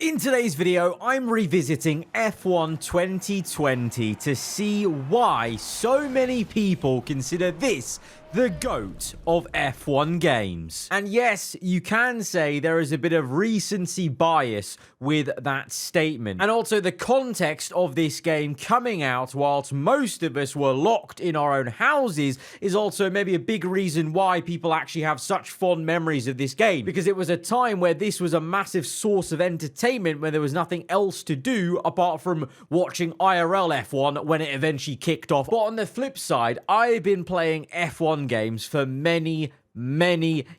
In today's video, I'm revisiting F1 2020 to see why so many people consider this the GOAT of F1 games. And yes, you can say there is a bit of recency bias with that statement. And also the context of this game coming out whilst most of us were locked in our own houses is also maybe a big reason why people actually have such fond memories of this game. Because it was a time where this was a massive source of entertainment when there was nothing else to do apart from watching IRL F1 when it eventually kicked off. But on the flip side, I've been playing F1 games for many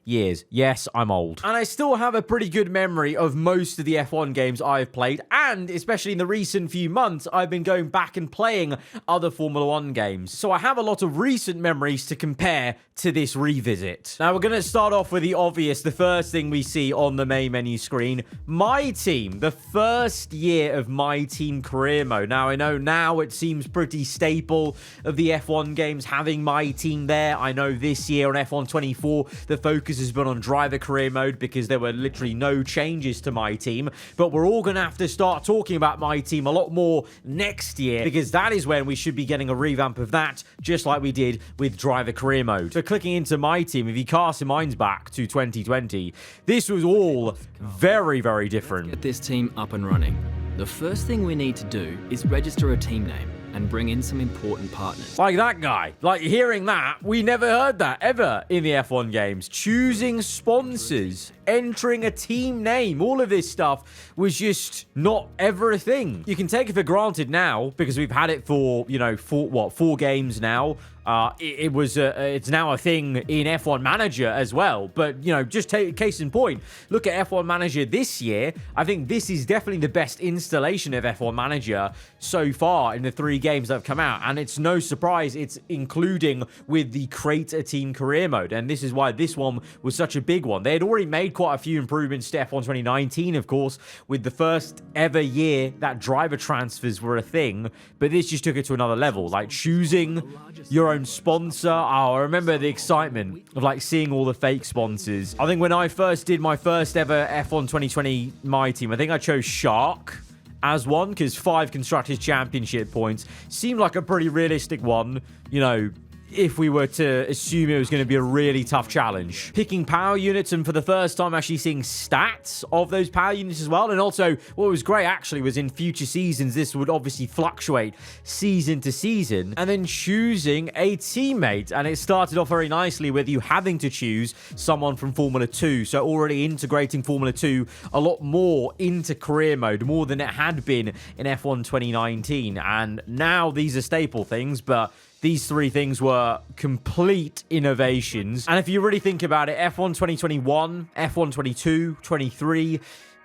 years. Yes, I'm old. And I still have a pretty good memory of most of the F1 games I've played, and especially in the recent few months, I've been going back and playing other Formula 1 games. So I have a lot of recent memories to compare to this revisit. Now, we're going to start off with the obvious, the first thing we see on the main menu screen. My Team, the first year of My Team career mode. Now, I know now it seems pretty staple of the F1 games having My Team there. I know this year on F1 24, the focus has been on driver career mode because there were literally no changes to My Team. But we're all going to have to start talking about My Team a lot more next year because that is when we should be getting a revamp of that, just like we did with driver career mode. So clicking into My Team, if you cast your minds back to 2020, this was all very different. Let's get this team up and running. The first thing we need to do is register a team name and bring in some important partners. Like that guy. Like hearing that, we never heard that ever in the F1 games. Choosing sponsors, entering a team name, all of this stuff was just not ever a thing. You can take it for granted now because we've had it for, you know, four games now. It's now a thing in F1 Manager as well. But, you know, just take case in point, look at F1 Manager this year. I think this is definitely the best installation of F1 Manager so far in the 3 games that have come out. And it's no surprise it's including with the Create a Team career mode. And this is why this one was such a big one. They had already made quite a few improvements to F1 2019, of course, with the first ever year that driver transfers were a thing. But this just took it to another level, like choosing your own sponsor. Oh, I remember the excitement of like seeing all the fake sponsors. I think when I first did my first ever F1 2020 My Team, I think I chose Shark as one because 5 Constructors Championship points seemed like a pretty realistic one, you know, if we were to assume it was going to be a really tough challenge. Picking power units and for the first time actually seeing stats of those power units as well. And also what was great actually was in future seasons, this would obviously fluctuate season to season. And then choosing a teammate. And it started off very nicely with you having to choose someone from Formula 2. So already integrating Formula 2 a lot more into career mode, more than it had been in F1 2019. And now these are staple things, but these 3 things were complete innovations. And if you really think about it, F1 2021, F1 22, 23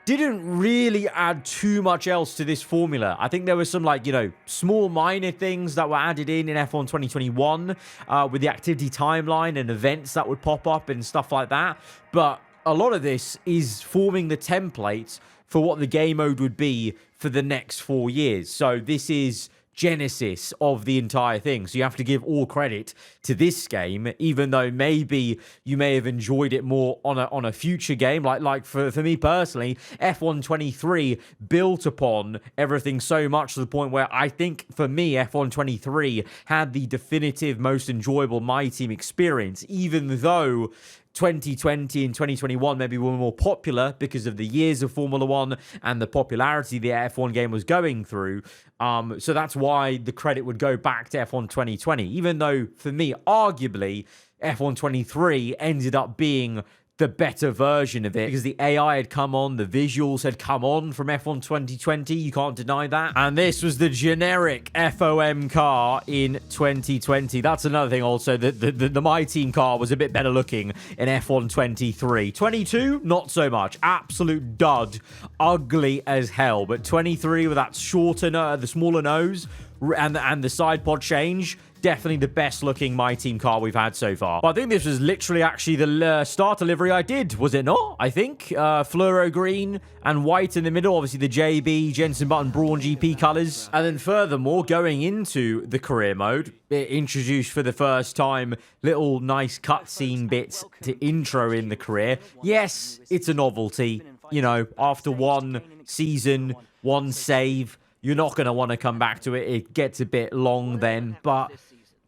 didn't really add too much else to this formula. I think there was some, like, you know, small minor things that were added in F1 2021 with the activity timeline and events that would pop up and stuff like that. But a lot of this is forming the template for what the game mode would be for the next 4 years. So this is genesis of the entire thing. So you have to give all credit to this game, even though maybe you may have enjoyed it more on a future game. Like for me personally, F1 23 built upon everything so much to the point where I think for me, F1 23 had the definitive most enjoyable My Team experience, even though 2020 and 2021 maybe were more popular because of the years of Formula 1 and the popularity the F1 game was going through. So that's why the credit would go back to F1 2020, even though for me, arguably, F1 23 ended up being the better version of it because the AI had come on, the visuals had come on from F1 2020. You can't deny that. And this was the generic FOM car in 2020. That's another thing also. The My Team car was a bit better looking in F1 23. 22, not so much. Absolute dud. Ugly as hell. But 23 with that shorter, the smaller nose and the side pod change, definitely the best looking My Team car we've had so far. But I think this was literally actually the starter livery I did, was it not? I think fluoro green and white in the middle, obviously the JB, Jenson Button, Brawn GP colors. And then furthermore, going into the career mode, it introduced for the first time little nice cutscene bits to intro in the career. Yes, it's a novelty. you know, after one season, one save, you're not going to want to come back to it. It gets a bit long then, but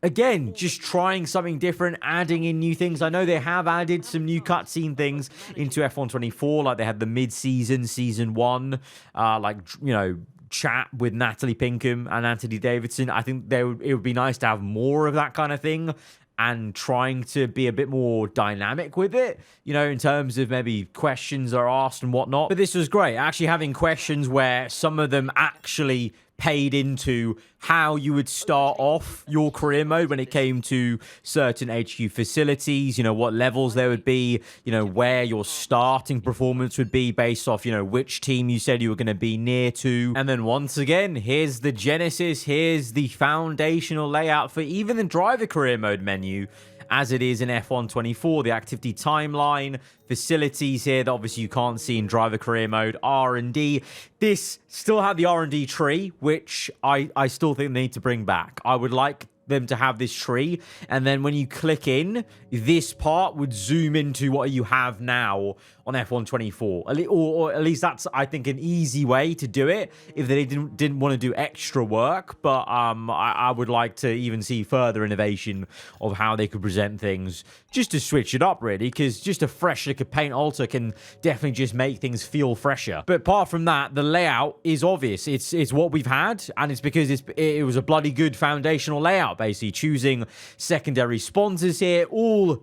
again, just trying something different, adding in new things. I know they have added some new cutscene things into F1 24, like they had the mid-season, season 1, like, you know, chat with Natalie Pinkham and Anthony Davidson. I think it would be nice to have more of that kind of thing, and trying to be a bit more dynamic with it, you know, in terms of maybe questions are asked and whatnot. But this was great, actually having questions where some of them actually paid into how you would start off your career mode when it came to certain HQ facilities, you know, what levels there would be, you know, where your starting performance would be based off, you know, which team you said you were going to be near to. And then once again, here's the genesis, here's the foundational layout for even the driver career mode menu, as it is in F1 24, the activity timeline, facilities here that obviously you can't see in driver career mode, R&D. This still had the R&D tree, which I still think they need to bring back. I would like them to have this tree, and then when you click in, this part would zoom into what you have now on F1 24, or at least that's, I think, an easy way to do it if they didn't want to do extra work. But I would like to even see further innovation of how they could present things, just to switch it up, really, because just a fresh lick of paint alter can definitely just make things feel fresher. But apart from that, the layout is obvious. It's what we've had, and it's because it was a bloody good foundational layout, basically choosing secondary sponsors here, all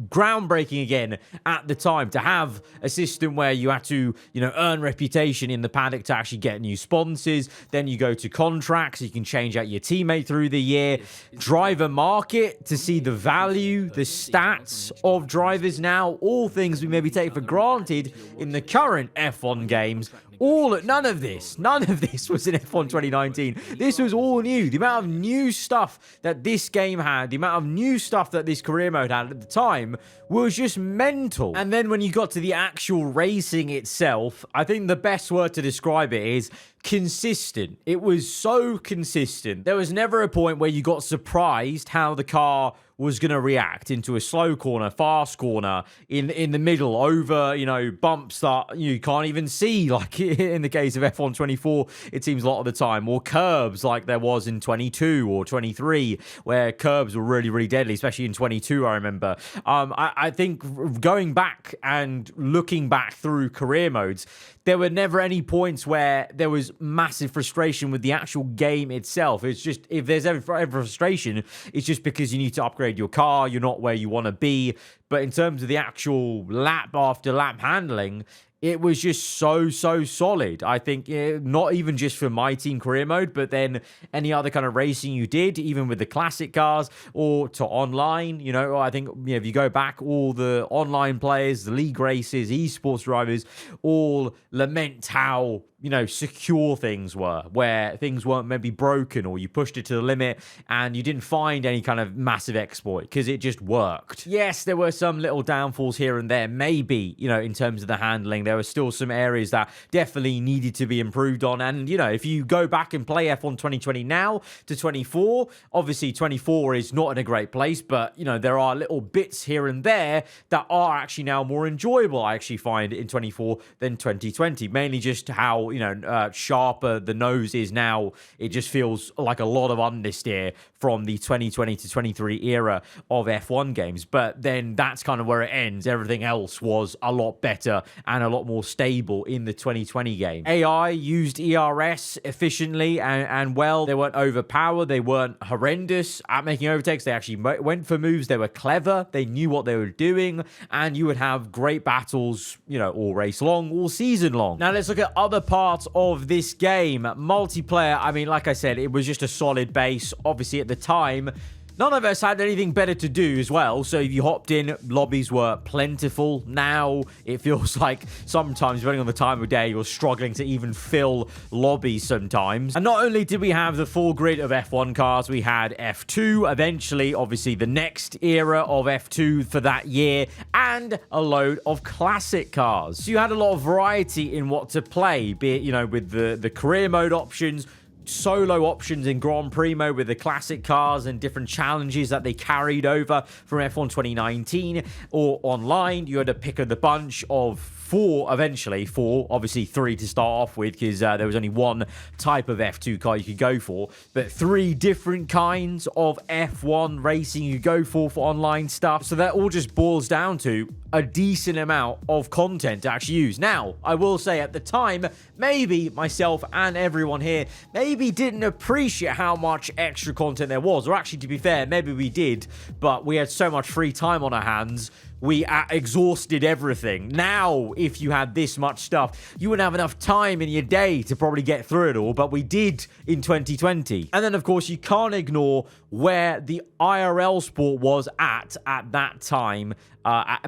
groundbreaking again at the time, to have a system where you had to, you know, earn reputation in the paddock to actually get new sponsors. Then you go to contracts, you can change out your teammate through the year, driver market to see the value, the stats of drivers now, all things we maybe take for granted in the current F1 games. None of this was in F1 2019. This was all new. The amount of new stuff that this game had, the amount of new stuff that this career mode had at the time was just mental. And then when you got to the actual racing itself, I think the best word to describe it is consistent. It was so consistent. There was never a point where you got surprised how the car was going to react into a slow corner, fast corner, in the middle, over, you know, bumps that you can't even see, like in the case of F1 24, it seems a lot of the time, or curbs like there was in 22 or 23, where curbs were really, really deadly, especially in 22, I remember. I think going back and looking back through career modes, there were never any points where there was massive frustration with the actual game itself. It's just, if there's ever frustration, it's just because you need to upgrade your car, you're not where you want to be. But in terms of the actual lap after lap handling, it was just so solid. I think not even just for my team career mode, but then any other kind of racing you did, even with the classic cars or to online. You know, I think, you know, if you go back, all the online players, the league races, esports drivers, all lament how, you know, secure things were, where things weren't maybe broken, or you pushed it to the limit and you didn't find any kind of massive exploit because it just worked. Yes, there were some little downfalls here and there, maybe, you know, in terms of the handling. There were still some areas that definitely needed to be improved on. And, you know, if you go back and play F1 2020 now to 24, obviously 24 is not in a great place, but, you know, there are little bits here and there that are actually now more enjoyable, I actually find, in 24 than 2020. Mainly just how, you know, sharper the nose is now. It just feels like a lot of understeer from the 2020 to 23 era of F1 games. But then that's kind of where it ends. Everything else was a lot better and a lot more stable in the 2020 game. AI used ERS efficiently and well. They weren't overpowered. They weren't horrendous at making overtakes. They actually went for moves. They were clever. They knew what they were doing. And you would have great battles, you know, all race long, all season long. Now let's look at other parts of this game. Multiplayer, I mean, like I said, it was just a solid base. Obviously, at the time, none of us had anything better to do as well. So if you hopped in, lobbies were plentiful. Now it feels like sometimes, depending on the time of day, you're struggling to even fill lobbies sometimes. And not only did we have the full grid of F1 cars, we had F2, eventually, obviously, the next era of F2 for that year, and a load of classic cars. So you had a lot of variety in what to play, be it, you know, with the career mode options, solo options in Grand Prix mode with the classic cars and different challenges that they carried over from F1 2019, or online, you had a pick of the bunch of eventually, obviously 3 to start off with, because there was only one type of F2 car you could go for, but 3 different kinds of F1 racing you go for online stuff. So that all just boils down to a decent amount of content to actually use. Now, I will say at the time, maybe myself and everyone here maybe didn't appreciate how much extra content there was, or actually, to be fair, maybe we did, but we had so much free time on our hands, we exhausted everything. Now, if you had this much stuff, you wouldn't have enough time in your day to probably get through it all, but we did in 2020. And then, of course, you can't ignore where the IRL sport was at that time,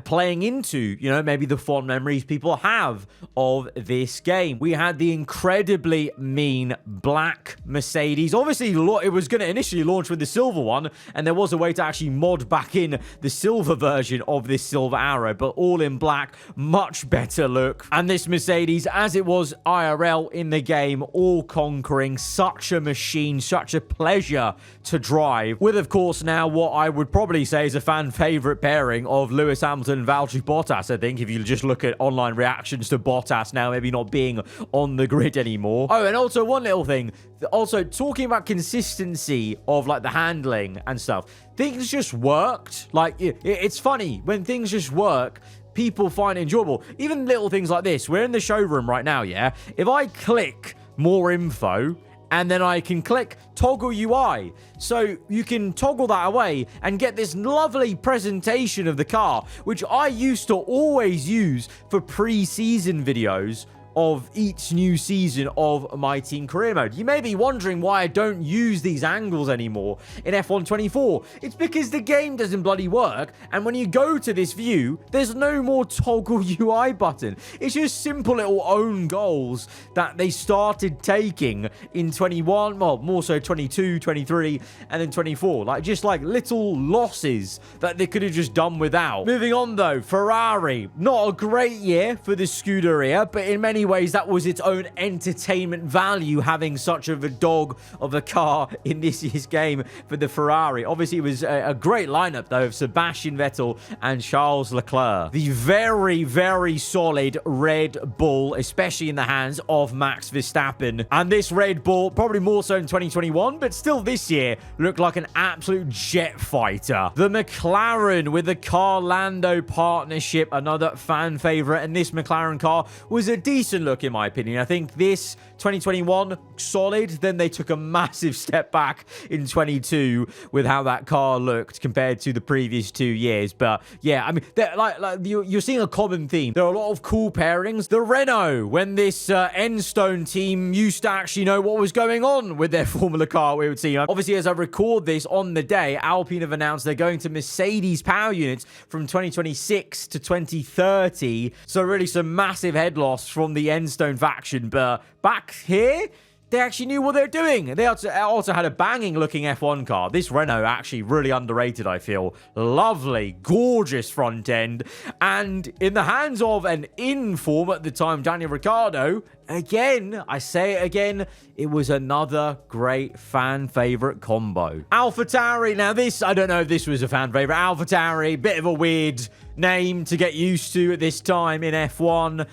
playing into, you know, maybe the fond memories people have of this game. We had the incredibly mean black Mercedes. Obviously, it was going to initially launch with the silver one, and there was a way to actually mod back in the silver version of this silver arrow, but all in black, much better look. And this Mercedes, as it was IRL in the game, all conquering, such a machine, such a pleasure to drive, with, of course, now what I would probably say is a fan favorite pairing of Lewis Hamilton and Valtteri Bottas. I think if you just look at online reactions to Bottas now maybe not being on the grid anymore. Oh, and also one little thing, also talking about consistency of like the handling and stuff, things just worked. Like it's funny when things just work, people find it enjoyable. Even little things like this. We're in the showroom right now, yeah? If I click more info, and then I can click toggle UI. So you can toggle that away and get this lovely presentation of the car, which I used to always use for pre-season videos of each new season of my team career mode. You may be wondering why I don't use these angles anymore in F1 24. It's because the game doesn't bloody work, and when you go to this view, there's no more toggle UI button. It's just simple little own goals that they started taking in 21, well, more so 22, 23, and then 24. Like, just like little losses that they could have just done without. Moving on though, Ferrari. Not a great year for the Scuderia, but in many ways that was its own entertainment value, having such of a dog of a car in this year's game for the Ferrari. Obviously it was a great lineup though of Sebastian Vettel and Charles Leclerc. The very, very solid Red Bull, especially in the hands of Max Verstappen. And this Red Bull, probably more so in 2021, but still this year, looked like an absolute jet fighter. The McLaren with the Car-Lando partnership, another fan favorite, and this McLaren car was a decent look in my opinion. I think this 2021 solid, then they took a massive step back in 22 with how that car looked compared to the previous 2 years. But yeah, I mean, like you're seeing a common theme. There are a lot of cool pairings. The Renault, when this Enstone team used to actually know what was going on with their Formula car, we would see. Obviously, as I record this on the day, Alpine have announced they're going to Mercedes power units from 2026 to 2030. So really some massive head loss from the Enstone faction. But back here, they actually knew what they were doing. They also had a banging looking F1 car. This Renault actually really underrated, I feel. Lovely, gorgeous front end. And in the hands of an in-form at the time, Daniel Ricciardo, again, I say it again, it was another great fan favorite combo. AlphaTauri, now this, I don't know if this was a fan favorite. AlphaTauri, bit of a weird name to get used to at this time in F1.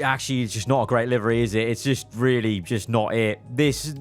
Actually, it's just not a great livery, is it? It's just really just not it. This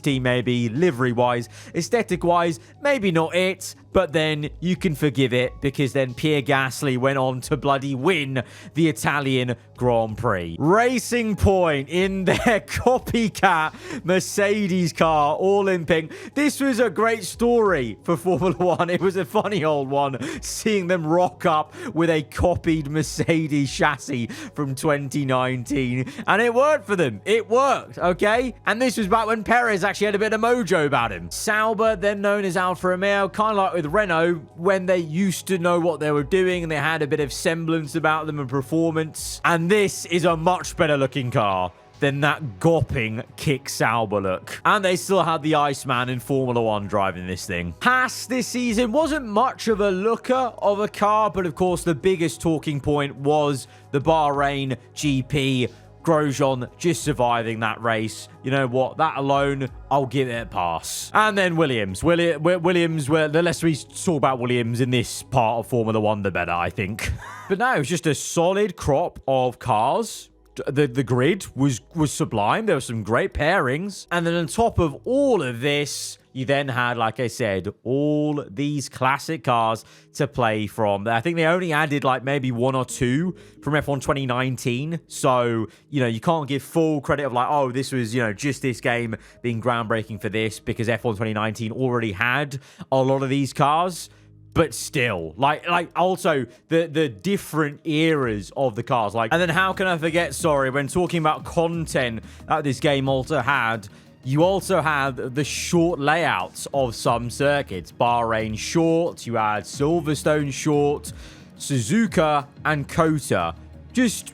team maybe livery-wise, aesthetic-wise, maybe not it. But then you can forgive it because then Pierre Gasly went on to bloody win the Italian Grand Prix. Racing Point in their copycat Mercedes car, all in pink. This was a great story for Formula One. It was a funny old one, seeing them rock up with a copied Mercedes chassis from 2019. And it worked for them. It worked, okay? And this was back when Perez actually had a bit of mojo about him. Sauber, then known as Alfa Romeo, kind of like with Renault, when they used to know what they were doing and they had a bit of semblance about them and performance. And this is a much better looking car than that gopping kick Sauber look. And they still had the Iceman in Formula 1 driving this thing. Haas this season wasn't much of a looker of a car, but of course the biggest talking point was the Bahrain GP Grosjean just surviving that race. You know what? That alone, I'll give it a pass. And then Williams. Williams, the less we talk about Williams in this part of Formula 1, the better, I think. But no, it was just a solid crop of cars. The grid was sublime. There were some great pairings. And then on top of all of this, you then had, like I said, all these classic cars to play from. I think they only added like maybe 1 or 2 from F1 2019. So, you can't give full credit of like, oh, this was, just this game being groundbreaking for this, because F1 2019 already had a lot of these cars. But still, like also the different eras of the cars. And then how can I forget, sorry, when talking about content that this game also had, you also had the short layouts of some circuits. Bahrain short, you had Silverstone short, Suzuka, and Kota. Just,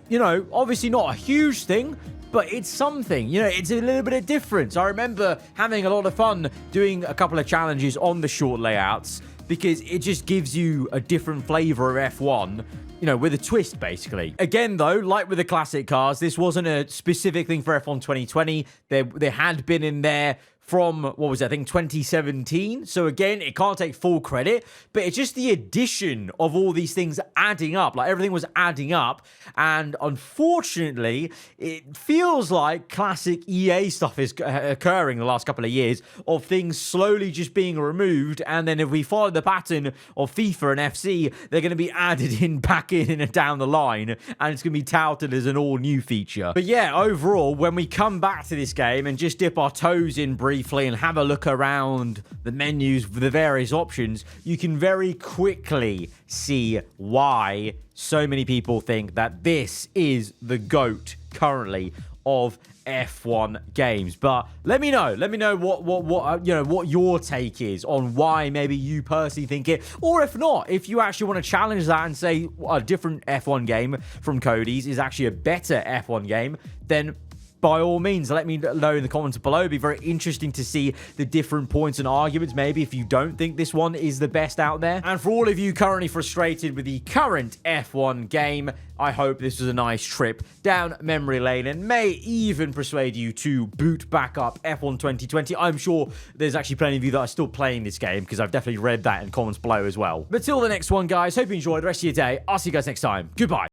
obviously not a huge thing, but it's something. It's a little bit of difference. I remember having a lot of fun doing a couple of challenges on the short layouts, because it just gives you a different flavor of F1, with a twist, basically. Again, though, like with the classic cars, this wasn't a specific thing for F1 2020. There had been in there from, what was it, I think 2017. So again, it can't take full credit, but it's just the addition of all these things adding up. Like, everything was adding up, and unfortunately, it feels like classic EA stuff is occurring the last couple of years, of things slowly just being removed, and then if we follow the pattern of FIFA and FC, they're going to be added in back in and down the line, and it's going to be touted as an all-new feature. But yeah, overall, when we come back to this game and just dip our toes in briefly and have a look around the menus with the various options, you can very quickly see why so many people think that this is the GOAT currently of F1 games. But let me know what your take is on why maybe you personally think it, or if not, if you actually want to challenge that and say a different F1 game from Cody's is actually a better F1 game, then by all means, let me know in the comments below. It'd be very interesting to see the different points and arguments, maybe if you don't think this one is the best out there. And for all of you currently frustrated with the current F1 game, I hope this was a nice trip down memory lane and may even persuade you to boot back up F1 2020. I'm sure there's actually plenty of you that are still playing this game, because I've definitely read that in comments below as well. But till the next one, guys, hope you enjoyed the rest of your day. I'll see you guys next time. Goodbye.